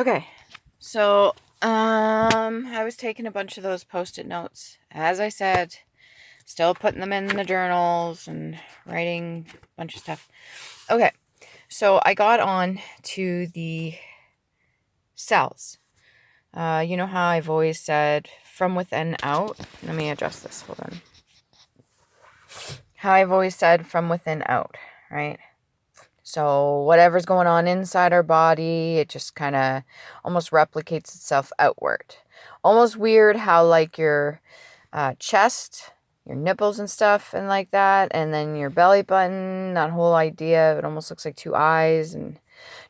Okay, so I was taking a bunch of those post-it notes. As I said, still putting them in the journals and writing a bunch of stuff. Okay, so I got on to the cells. You know how I've always said from within out? Let me adjust this, hold on. How I've always said from within out, right? So whatever's going on inside our body, it just kind of almost replicates itself outward. Almost weird how like your chest, your nipples and stuff and like that, and then your belly button, that whole idea, it almost looks like two eyes, and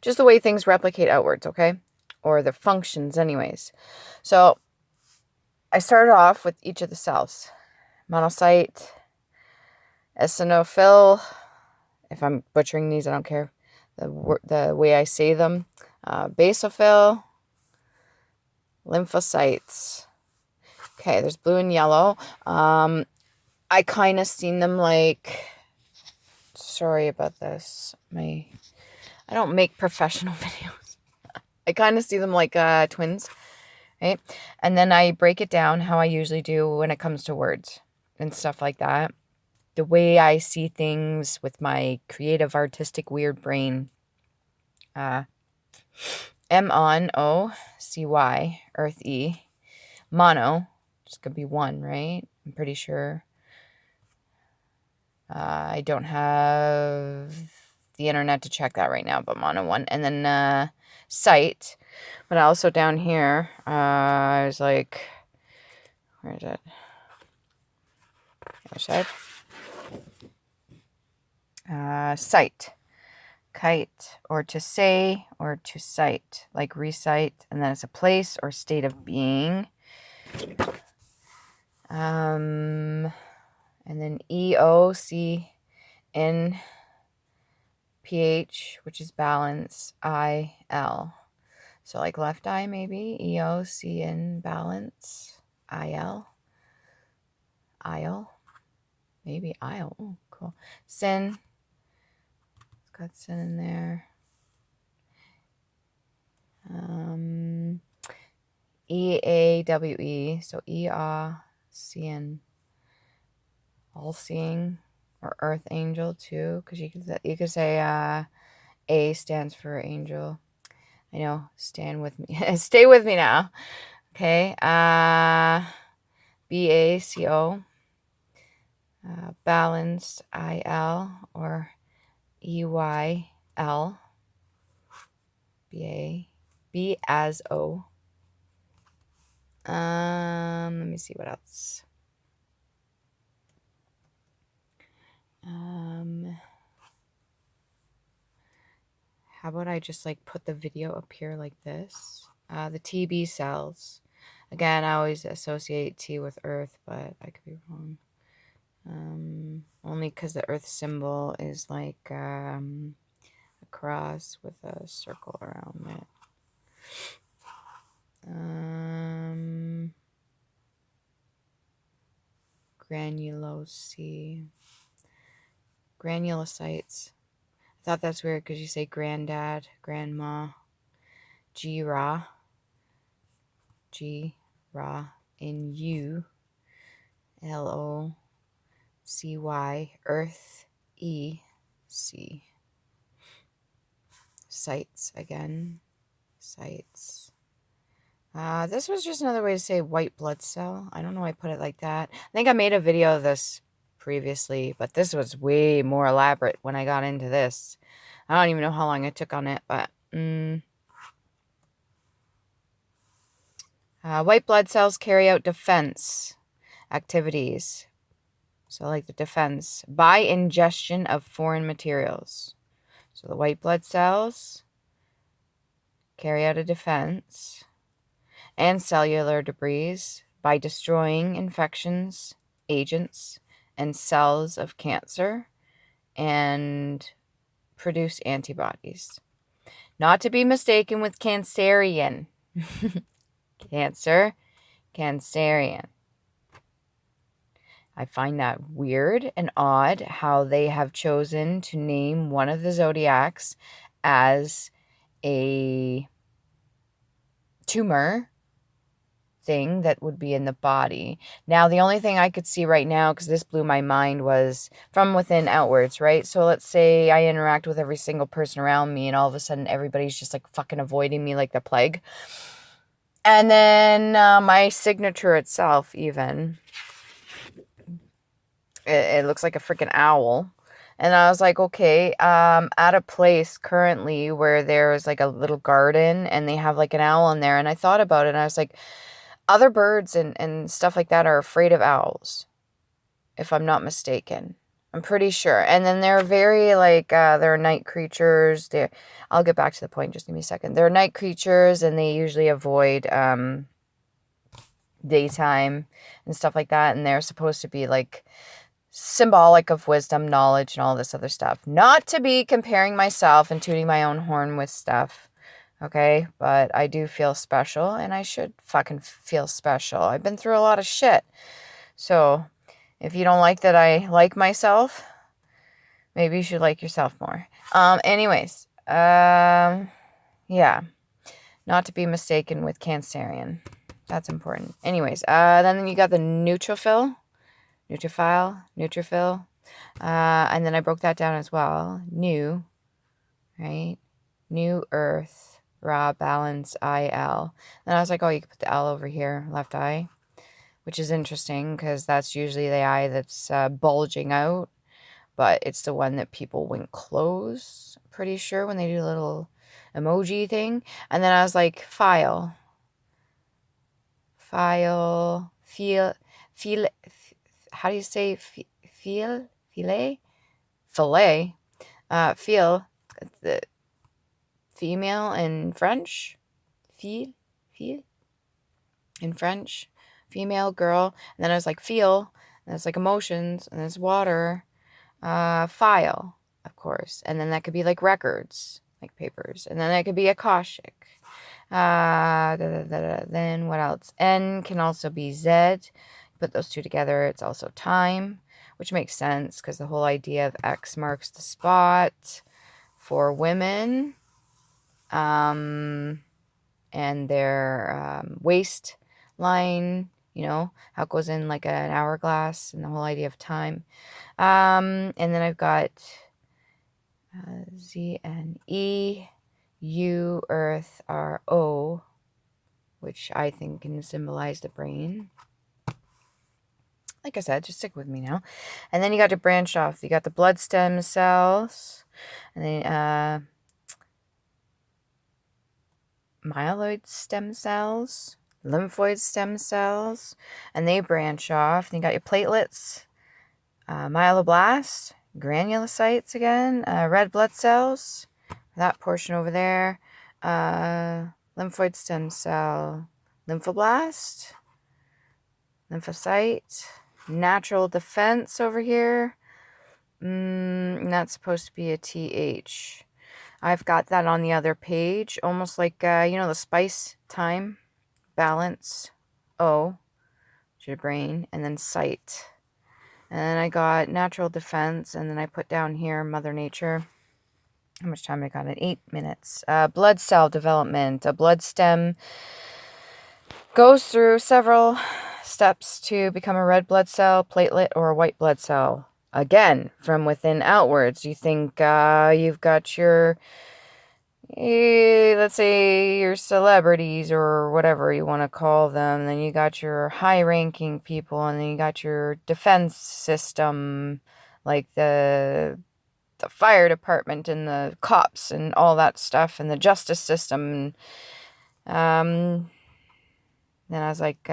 just the way things replicate outwards, okay? Or the functions anyways. So I started off with each of the cells. Monocyte, eosinophil. If I'm butchering these, I don't care. The way I say them. Basophil. Lymphocytes. Okay, there's blue and yellow. I kind of seen them like... Sorry about this. I don't make professional videos. I kind of see them like twins, right? And then I break it down how I usually do when it comes to words and stuff like that. The way I see things with my creative, artistic, weird brain. M-O-N-O-C-Y, Earth E. Mono, just could be one, right? I'm pretty sure. I don't have the internet to check that right now, but mono one. And then site. But also down here, I was like, where is it? Other side. Site. Kite, or to say, or to cite, like recite, and then it's a place or state of being. And then EOCNPH, which is balance, IL. So like left eye maybe, EOCN balance, IL. Maybe IL. Oh, cool. Sin. It's got sin in there. EAWE, so EACN, all seeing, or earth angel too, because you could say A stands for angel. I know, stand with me. Stay with me now. Okay. BACO, balance, IL, or EYL. B as O. Let me see what else. How about I just like put the video up here like this? The TB cells. Again, I always associate T with Earth, but I could be wrong. Only because the Earth symbol is like a cross with a circle around it. Granulocytes. I thought that's weird because you say granddad, grandma, G-Ra, and U-L-O-C-Y, Earth, E-C. Sites again. Sites. This was just another way to say white blood cell. I don't know why I put it like that. I think I made a video of this previously, but this was way more elaborate when I got into this. I don't even know how long I took on it, but white blood cells carry out defense activities. So like the defense by ingestion of foreign materials. So the white blood cells carry out a defense and cellular debris by destroying infections, agents, and cells of cancer and produce antibodies. Not to be mistaken with cancerian. Cancerian. I find that weird and odd how they have chosen to name one of the zodiacs as a tumor thing that would be in the body. Now, the only thing I could see right now, because this blew my mind, was from within outwards, right? So let's say I interact with every single person around me and all of a sudden everybody's just like fucking avoiding me like the plague. And then my signature itself, even, it looks like a freaking owl. And I was like, okay, at a place currently where there's like a little garden and they have like an owl in there. And I thought about it and I was like, other birds and stuff like that are afraid of owls, if I'm not mistaken. I'm pretty sure. And then they're very like, they're night creatures. I'll get back to the point. Just give me a second. They're night creatures and they usually avoid daytime and stuff like that. And they're supposed to be like symbolic of wisdom, knowledge, and all this other stuff. Not to be comparing myself and tooting my own horn with stuff. Okay, but I do feel special and I should fucking feel special. I've been through a lot of shit. So if you don't like that I like myself, maybe you should like yourself more. Anyways, yeah, not to be mistaken with Cancerian. That's important. Anyways, then you got the neutrophil, and then I broke that down as well. New, right? New Earth. Raw, balance, IL. Then I was like, oh, you could put the L over here, left eye, which is interesting because that's usually the eye that's bulging out, but it's the one that people wink close, pretty sure, when they do a little emoji thing. And then I was like, feel, how do you say feel, the female in French, feel in French, female, girl. And then I was like, feel, and it's like emotions, and it's water, file, of course. And then that could be like records, like papers. And then that could be Akashic. Then what else? N can also be Z. Put those two together, it's also time, which makes sense because the whole idea of X marks the spot for women. And their waistline, you know, how it goes in like an hourglass, and the whole idea of time. And then I've got Z and E, U, Earth, R, O, which I think can symbolize the brain. Like I said, just stick with me now. And then you got to branch off. You got the blood stem cells, and then myeloid stem cells, lymphoid stem cells, and they branch off. Then you got your platelets, myeloblasts, granulocytes again, red blood cells, that portion over there, lymphoid stem cell, lymphoblast, lymphocyte, natural defense over here. That's supposed to be a TH. I've got that on the other page, almost like, you know, the spice, time, balance, O, which is your brain, and then sight. And then I got natural defense, and then I put down here Mother Nature. How much time I got? 8 minutes. Blood cell development. A blood stem goes through several steps to become a red blood cell, platelet, or a white blood cell. Again, from within outwards. You think you've got your, let's say, your celebrities or whatever you want to call them. Then you got your high-ranking people, and then you got your defense system, like the fire department and the cops and all that stuff, and the justice system. Then I was like,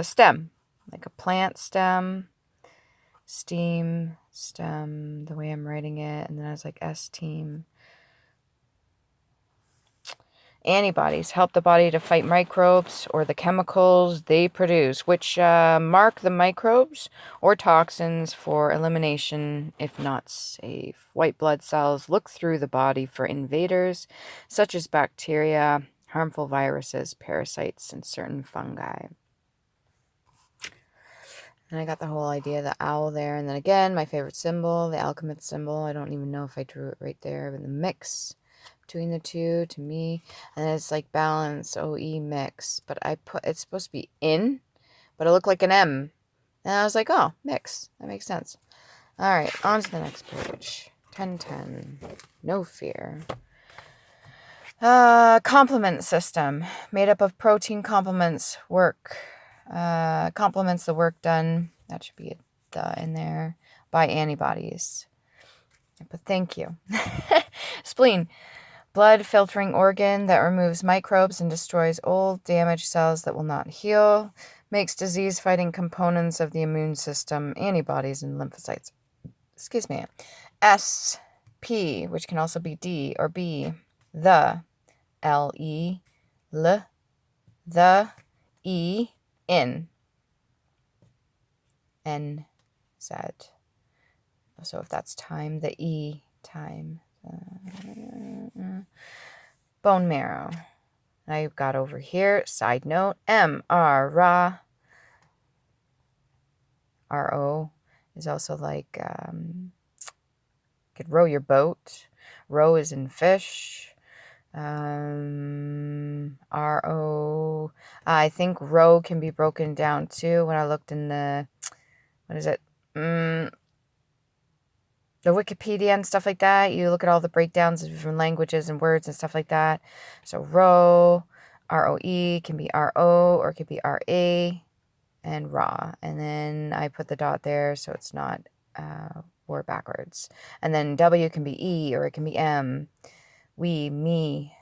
stem, like a plant stem. Steam, stem, the way I'm writing it. And then I was like, S-team. Antibodies help the body to fight microbes or the chemicals they produce, which mark the microbes or toxins for elimination if not safe. White blood cells look through the body for invaders, such as bacteria, harmful viruses, parasites, and certain fungi. And I got the whole idea of the owl there. And then again, my favorite symbol, the alchemist symbol. I don't even know if I drew it right there, but the mix between the two to me. And then it's like balance, OE mix. But it's supposed to be in, but it looked like an M. And I was like, oh, mix. That makes sense. All right, on to the next page. 1010. No fear. Complement system. Made up of protein complements work. Complements the work done. That should be in there. By antibodies. But thank you. Spleen. Blood filtering organ that removes microbes and destroys old, damaged cells that will not heal. Makes disease-fighting components of the immune system, antibodies, and lymphocytes. Excuse me. S. P, which can also be D or B. The. L-E. L. The. E. In. N. Z. So if that's time, the E. Time. Bone marrow. I've got over here, side note, M, R, Ra. R-O is also like, could row your boat. Row is in fish. R-O. I think row can be broken down too. When I looked in the, what is it? The Wikipedia and stuff like that, you look at all the breakdowns of different languages and words and stuff like that. So row, R-O-E, can be R-O or it could be R-A, and Ra. And then I put the dot there so it's not word backwards. And then W can be E or it can be M. We, me,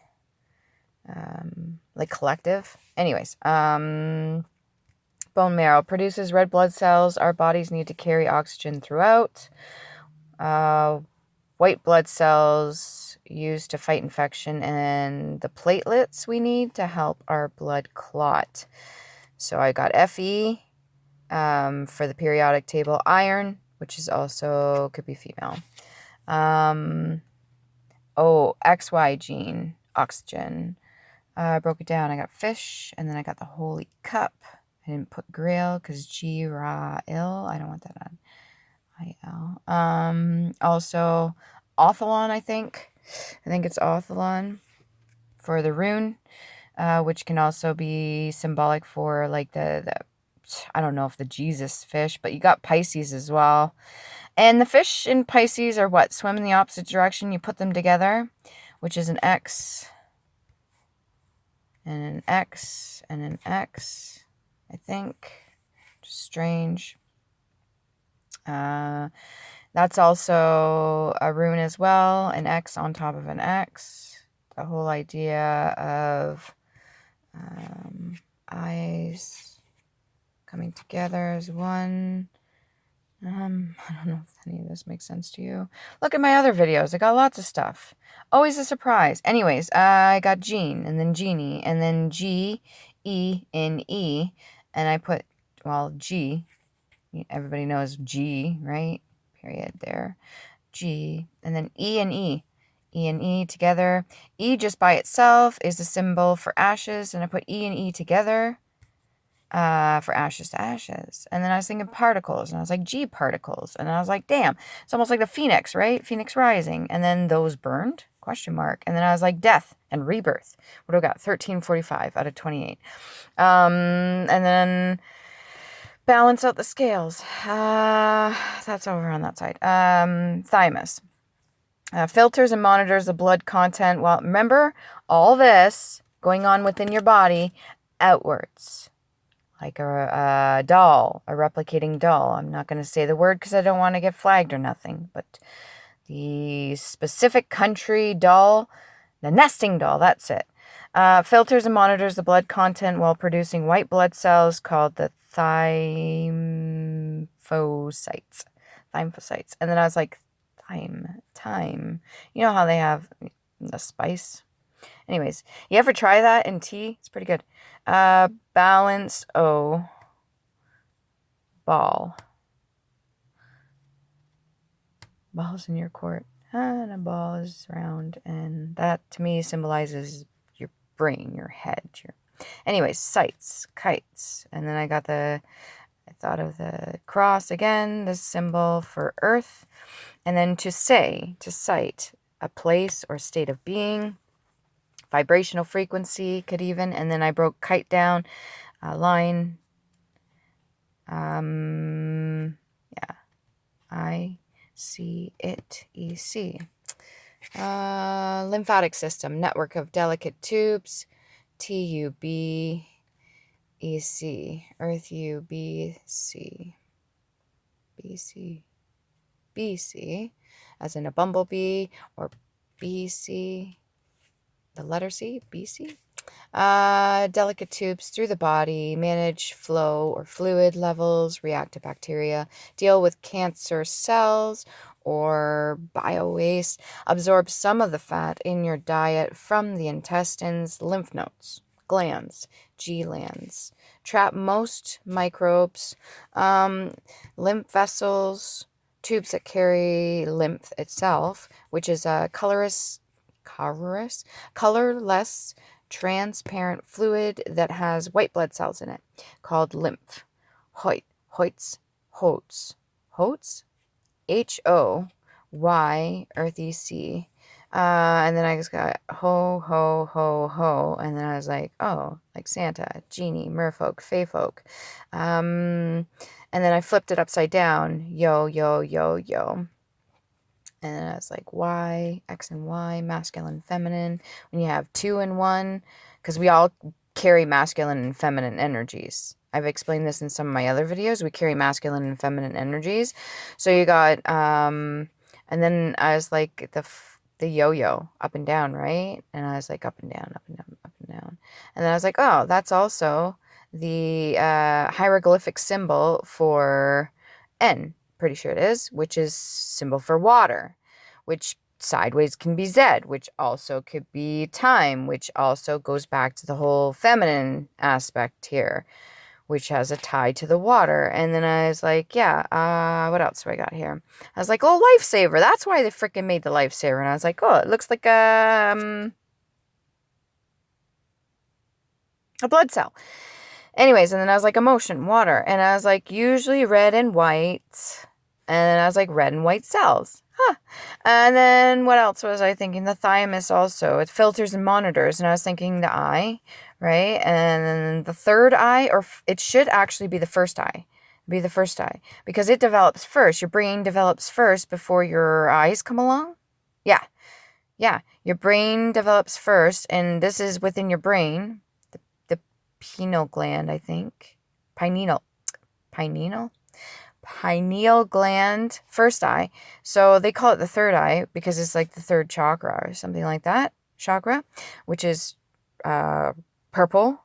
like collective. Anyways, bone marrow produces red blood cells. Our bodies need to carry oxygen throughout. White blood cells used to fight infection, and the platelets we need to help our blood clot. So I got Fe for the periodic table. Iron, which is also could be female. XY gene, oxygen. I broke it down. I got fish, and then I got the holy cup. I didn't put grail because G, Ra, Il. I don't want that on. I-L. Also Otholon, I think it's Otholon for the rune, which can also be symbolic for like the I don't know if the Jesus fish, but you got Pisces as well. And the fish in Pisces are what? Swim in the opposite direction. You put them together, which is an X and an X and an X, I think. Just strange. That's also a rune as well, an X on top of an X. The whole idea of eyes coming together as one. I don't know if any of this makes sense to you. Look at my other videos. I got lots of stuff. Always a surprise. Anyways, I got Gene, and then Genie, and then G, E, N, E, and I put, well, G. Everybody knows G, right? Period there. G. And then E and E. E and E together. E just by itself is a symbol for ashes. And I put E and E together for ashes to ashes. And then I was thinking particles. And I was like, G particles. And I was like, damn. It's almost like the phoenix, right? Phoenix rising. And then those burned? Question mark. And then I was like, death and rebirth. What do I got? 1345 out of 28. And then balance out the scales. That's over on that side. Thymus. Filters and monitors the blood content. Well, remember all this going on within your body outwards. Like a doll, a replicating doll. I'm not going to say the word because I don't want to get flagged or nothing. But the specific country doll, the nesting doll, that's it. Filters and monitors the blood content while producing white blood cells called the thymphocytes. And then I was like, thyme. You know how they have the spice? Anyways, you ever try that in tea? It's pretty good. Balance O. Ball. Ball's in your court. And a ball is round. And that, to me, symbolizes your brain, your head. Anyways, sights, kites. And then I thought of the cross again, the symbol for earth. And then to say, to sight, a place or state of being. Vibrational frequency could even, and then I broke kite down, line, yeah, I-C-I-T-E-C. Lymphatic system, network of delicate tubes, T-U-B-E-C, Earth U-B-C, B-C, B-C, as in a bumblebee, or B-C, the letter C, B-C. Delicate tubes through the body, manage flow or fluid levels, react to bacteria, deal with cancer cells or biowaste, absorb some of the fat in your diet from the intestines, lymph nodes, glands, glands, trap most microbes, lymph vessels, tubes that carry lymph itself, which is a colorless, transparent fluid that has white blood cells in it, called lymph. Hoyts, H-O-Y, earthy C. And then I just got ho, ho, ho, ho. And then I was like, oh, like Santa, genie, merfolk, feyfolk. And then I flipped it upside down. Yo, yo, yo, yo. And then I was like, Y, X and Y, masculine, feminine. When you have 2 and 1, because we all carry masculine and feminine energies. I've explained this in some of my other videos. We carry masculine and feminine energies. So you got, and then I was like, the yo-yo, up and down, right? And I was like, up and down, up and down, up and down. And then I was like, oh, that's also the hieroglyphic symbol for N. Pretty sure it is, which is symbol for water, which sideways can be Z, which also could be time, which also goes back to the whole feminine aspect here, which has a tie to the water. And then I was like, yeah, what else do I got here? I was like, oh, lifesaver. That's why they freaking made the lifesaver. And I was like, oh, it looks like a blood cell. Anyways, and then I was like, emotion, water. And I was like, usually red and white. And then I was like, red and white cells. Huh. And then what else was I thinking? The thymus also. It filters and monitors. And I was thinking the eye, right? And then the third eye, or it should actually be the first eye. Be the first eye. Because it develops first. Your brain develops first before your eyes come along. Yeah. Yeah. Your brain develops first. And this is within your brain. The pineal gland, I think. Pineal gland, first eye. So they call it the third eye because it's like the third chakra or something like that. Chakra, which is purple,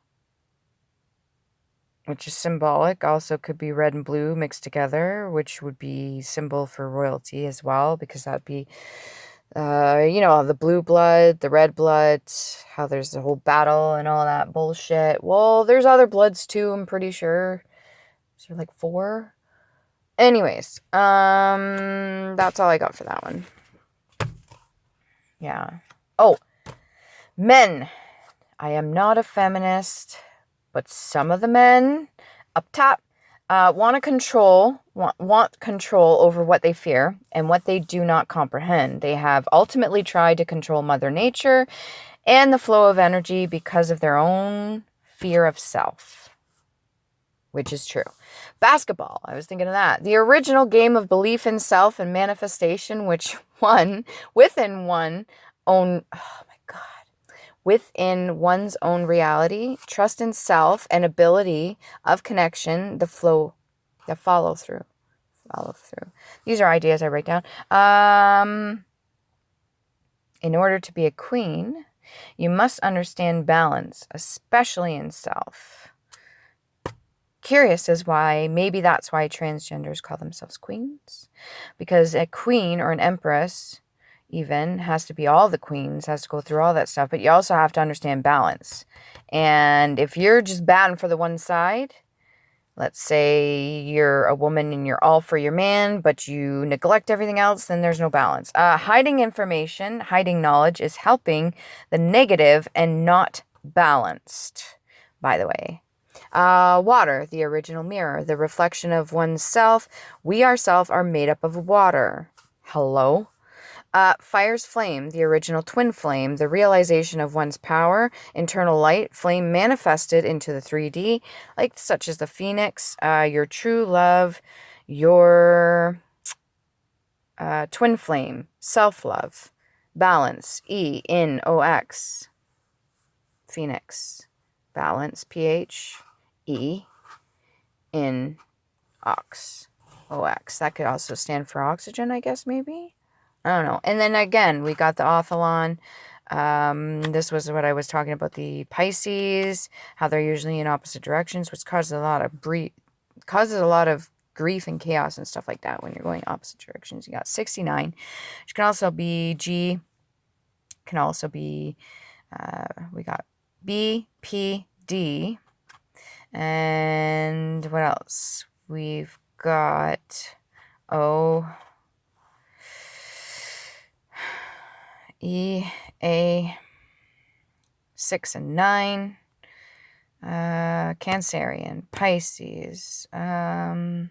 which is symbolic. Also could be red and blue mixed together, which would be symbol for royalty as well, because that'd be, the blue blood, the red blood, how there's a whole battle and all that bullshit. Well, there's other bloods too, I'm pretty sure. Is there like 4? Anyways, that's all I got for that one. Yeah. Oh, men. I am not a feminist, but some of the men up top want control over what they fear and what they do not comprehend. They have ultimately tried to control Mother Nature and the flow of energy because of their own fear of self, which is true. Basketball, I was thinking of that. The original game of belief in self and manifestation, which within one's own reality, trust in self and ability of connection, the follow through. These are ideas I write down. In order to be a queen, you must understand balance, especially in self. Curious as why, maybe that's why transgenders call themselves queens. Because a queen or an empress even has to be all the queens, has to go through all that stuff. But you also have to understand balance. And if you're just batting for the one side, let's say you're a woman and you're all for your man, but you neglect everything else, then there's no balance. Hiding information, hiding knowledge is helping the negative and not balanced, by the way. Water, the original mirror, the reflection of oneself. We ourselves are made up of water. Hello? Fire's flame, the original twin flame, the realization of one's power, internal light, flame manifested into the 3D, like such as the phoenix, your true love, your twin flame, self-love, balance, E-N-O-X, phoenix, balance, P-H, E, in, ox, O-X. That could also stand for oxygen, I guess, maybe? I don't know. And then again, we got the Othelon. This was what I was talking about, the Pisces, how they're usually in opposite directions, which causes a lot of grief and chaos and stuff like that when you're going opposite directions. You got 69, which can also be G, can also be, we got B, P, D, and what else? We've got O, E, A, 6 and 9, Cancerian, Pisces, I'm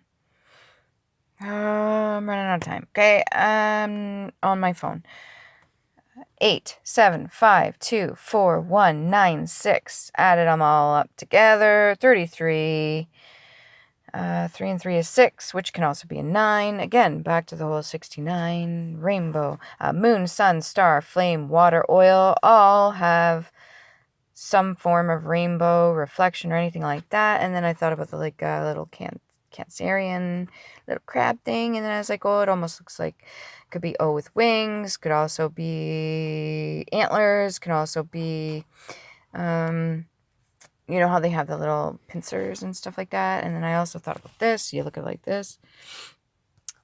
running out of time. Okay, on my phone. 8, 7, 5, 2, 4, 1, 9, 6. Added them all up together. 33. 3 and 3 is 6, which can also be a 9. Again, back to the whole 69. Rainbow, moon, sun, star, flame, water, oil, all have some form of rainbow reflection or anything like that. And then I thought about the little Cancerian little crab thing, and then I was like, oh, it almost looks like it could be O with wings, could also be antlers, could also be you know how they have the little pincers and stuff like that. And then I also thought about this. You look at it like this.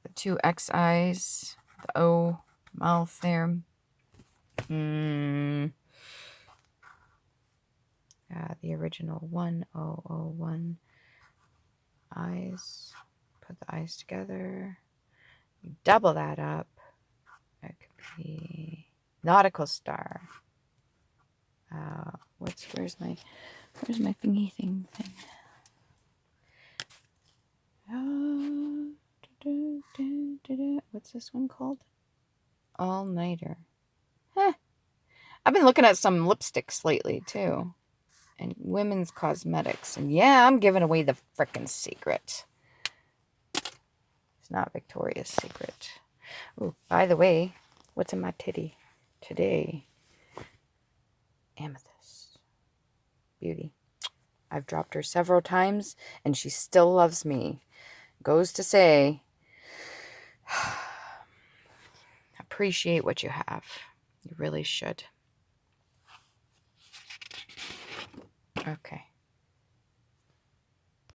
The 2 X eyes. The O mouth there. The original 1001 eyes. Put the eyes together. You double that up. It could be nautical star. Where's my thingy thing? What's this one called? All-nighter. I've been looking at some lipsticks lately too, and women's cosmetics, and yeah, I'm giving away the frickin' secret. It's not Victoria's Secret. Oh, by the way, what's in my titty today? Amethyst. Beauty. I've dropped her several times, and she still loves me. Goes to say, appreciate what you have. You really should. Okay.